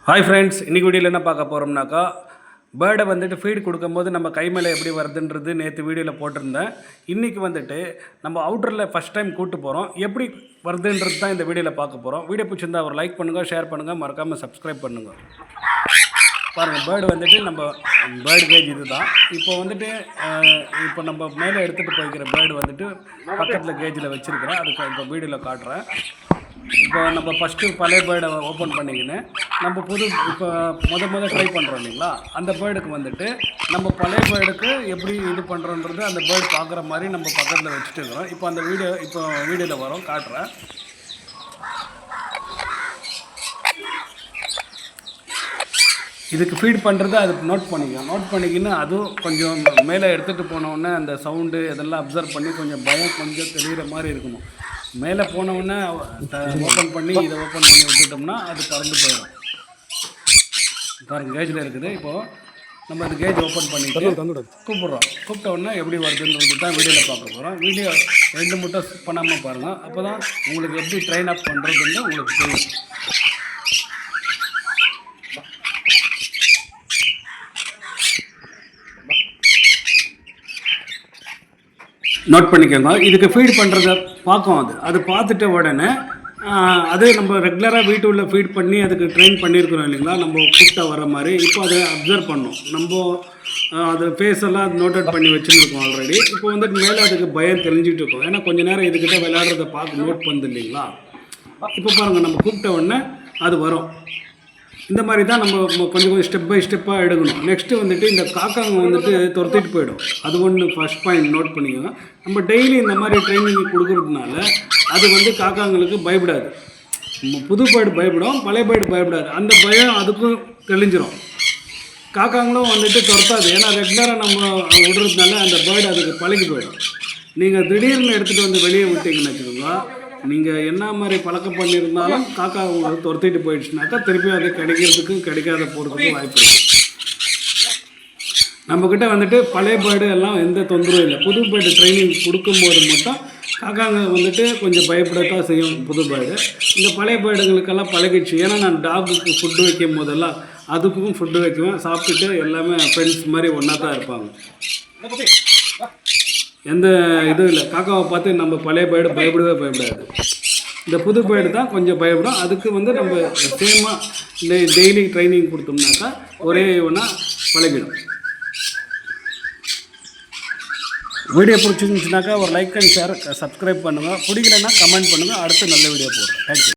Hi friends, இன்றைக்கி வீடியோவில் என்ன பார்க்க போகிறோம்னாக்கா, பேர்டை வந்துட்டு ஃபீடு கொடுக்கும்போது நம்ம கை மேலே எப்படி வருதுன்றது நேற்று வீடியோவில் போட்டிருந்தேன். இன்றைக்கி வந்துட்டு நம்ம அவுட்டரில் ஃபஸ்ட் டைம் கூப்பிட்டு போகிறோம். எப்படி வருதுன்றது தான் இந்த வீடியோவில் பார்க்க போகிறோம். வீடியோ பிடிச்சிருந்தா ஒரு லைக் பண்ணுங்கள், ஷேர் பண்ணுங்கள், மறக்காமல் சப்ஸ்கிரைப் பண்ணுங்கள். பாருங்கள், பேர்டு வந்துட்டு நம்ம பேர்டு கேஜ் இது தான். இப்போ வந்துட்டு இப்போ நம்ம மேலே எடுத்துகிட்டு போய்க்கிற பேர்டு வந்துட்டு பக்கத்தில் கேஜில் வச்சுருக்கிறேன். அதுக்கு இப்போ வீடியோவில் காட்டுறேன். இப்போ நம்ம ஃபஸ்ட்டு பழைய பேர்டை ஓப்பன் பண்ணிக்கின்னு நம்ம இப்போ முதல் ட்ரை பண்ணுறோம் இல்லைங்களா, அந்த பேர்டுக்கு வந்துட்டு நம்ம பழைய பேர்டுக்கு எப்படி இது பண்ணுறோன்றது அந்த பேர்டு பார்க்குற மாதிரி நம்ம பக்கத்தில் வச்சுட்டு இருக்கிறோம். இப்போ அந்த வீடியோவில் வரும், காட்டுறேன். இதுக்கு ஃபீட் பண்ணுறது அது நோட் பண்ணிக்கின்னு அதுவும் கொஞ்சம் மேலே எடுத்துகிட்டு போனோடனே அந்த சவுண்டு இதெல்லாம் அப்சர்வ் பண்ணி கொஞ்சம் பயம் கொஞ்சம் தெரிகிற மாதிரி இருக்கணும். மேலே போனவுடனே ஓப்பன் பண்ணி விட்டுட்டோம்னா அது பறந்து போயிடும். பாருங்கள், கேஜில் இருக்குது. இப்போது நம்ம அந்த கேஜ் ஓப்பன் பண்ணிட்டு கூப்பிட்ட உடனே எப்படி வருதுன்றது தான் வீடியோவில் பார்க்க போகிறோம். வீடியோ 2 மட்டும் பண்ணாமல் பாருங்கள். அப்போ தான் உங்களுக்கு எப்படி ட்ரெயின் அப் பண்ணுறதுன்னு உங்களுக்கு தெரியும். நோட் பண்ணிக்கோங்க. இதுக்கு ஃபீட் பண்ணுறத பார்க்கும். அது பார்த்துட்ட உடனே அது நம்ம ரெகுலராக வீட்டுள்ள ஃபீட் பண்ணி அதுக்கு ட்ரெயின் பண்ணியிருக்கிறோம் இல்லைங்களா, நம்ம கூப்பிட்டா வர மாதிரி. இப்போ அதை அப்சர்வ் பண்ணோம். நம்ம அது ஃபேஸ் எல்லாம் நோட் அவுட் பண்ணி வச்சுருக்கோம் ஆல்ரெடி. இப்போ வந்துட்டு மேலே அதுக்கு பயம் தெரிஞ்சுட்டு இருக்கோம். ஏன்னா கொஞ்சம் நேரம் இதுக்கிட்ட விளையாடுறத பார்த்து நோட் பண்ணுது இல்லைங்களா. இப்போ பாருங்கள், நம்ம கூப்பிட்ட உடனே அது வரும். இந்த மாதிரி தான் நம்ம கொஞ்சம் ஸ்டெப் பை ஸ்டெப்பாக எடுக்கணும். நெக்ஸ்ட்டு வந்துட்டு இந்த காக்காங்க வந்துட்டு துரத்திட்டு போயிடும். அது ஒன்று ஃபஸ்ட் பாயிண்ட் நோட் பண்ணிக்கோங்க. நம்ம டெய்லி இந்த மாதிரி ட்ரைனிங் கொடுக்கறதுனால அது வந்து காக்காங்களுக்கு பயப்படாது. புது பேர்டு பயப்படும், பழைய பேர்டு பயப்படாது. அந்த பயம் அதுக்கும் தெளிஞ்சிடும். காக்காங்களும் வந்துட்டு துரத்தாது. ஏன்னா ரெகுலராக நம்ம விடுறதுனால அந்த பேர்டு அதுக்கு பழகி போயிடும். நீங்கள் திடீர்னு எடுத்துகிட்டு வந்து வெளியே விட்டீங்கன்னு வச்சுக்கோங்க, நீங்கள் என்ன மாதிரி பழக்கம் பண்ணியிருந்தாலும் காக்கா உங்களுக்கு துரத்திட்டு போயிடுச்சுனாக்கா திருப்பி அது கிடைக்கிறதுக்கும் கிடைக்காத போகிறதுக்கும் வாய்ப்பு இருக்குது. நம்மக்கிட்ட வந்துட்டு பழைய பேர்டு எல்லாம் எந்த தொந்தரவும் இல்லை. புது பேர்டு ட்ரைனிங் கொடுக்கும்போது மட்டும் காக்காங்க வந்துட்டு கொஞ்சம் பயப்படத்தான் செய்யும் புது பேர்டு. இந்த பழைய பேர்டுங்களுக்கெல்லாம் பழகிடுச்சு. ஏன்னா நான் டாகுக்கு ஃபுட்டு வைக்கும் போதெல்லாம் அதுக்கும் ஃபுட்டு வைக்குவேன். சாப்பிட்டுட்டு எல்லாமே ஃப்ரெண்ட்ஸ் மாதிரி ஒன்றா தான் இருப்பாங்க. எந்த இதுவும் இல்லை. காக்காவை பார்த்து நம்ம பழைய பேர்டு பயப்படாது. இந்த புது பேர்டு தான் கொஞ்சம் பயப்படும். அதுக்கு வந்து நம்ம சேமாக இந்த டெய்லி ட்ரைனிங் கொடுத்தோம்னாக்கா ஒரே ஒன்றா பழகிடும். வீடியோ பிடிச்சிருந்துச்சுனாக்கா ஒரு லைக் அண்ட் ஷேர், சப்ஸ்கிரைப் பண்ணுங்கள். பிடிக்கலைன்னா கமெண்ட் பண்ணுங்கள். அடுத்து நல்ல வீடியோ போடுறேன். தேங்க்யூ.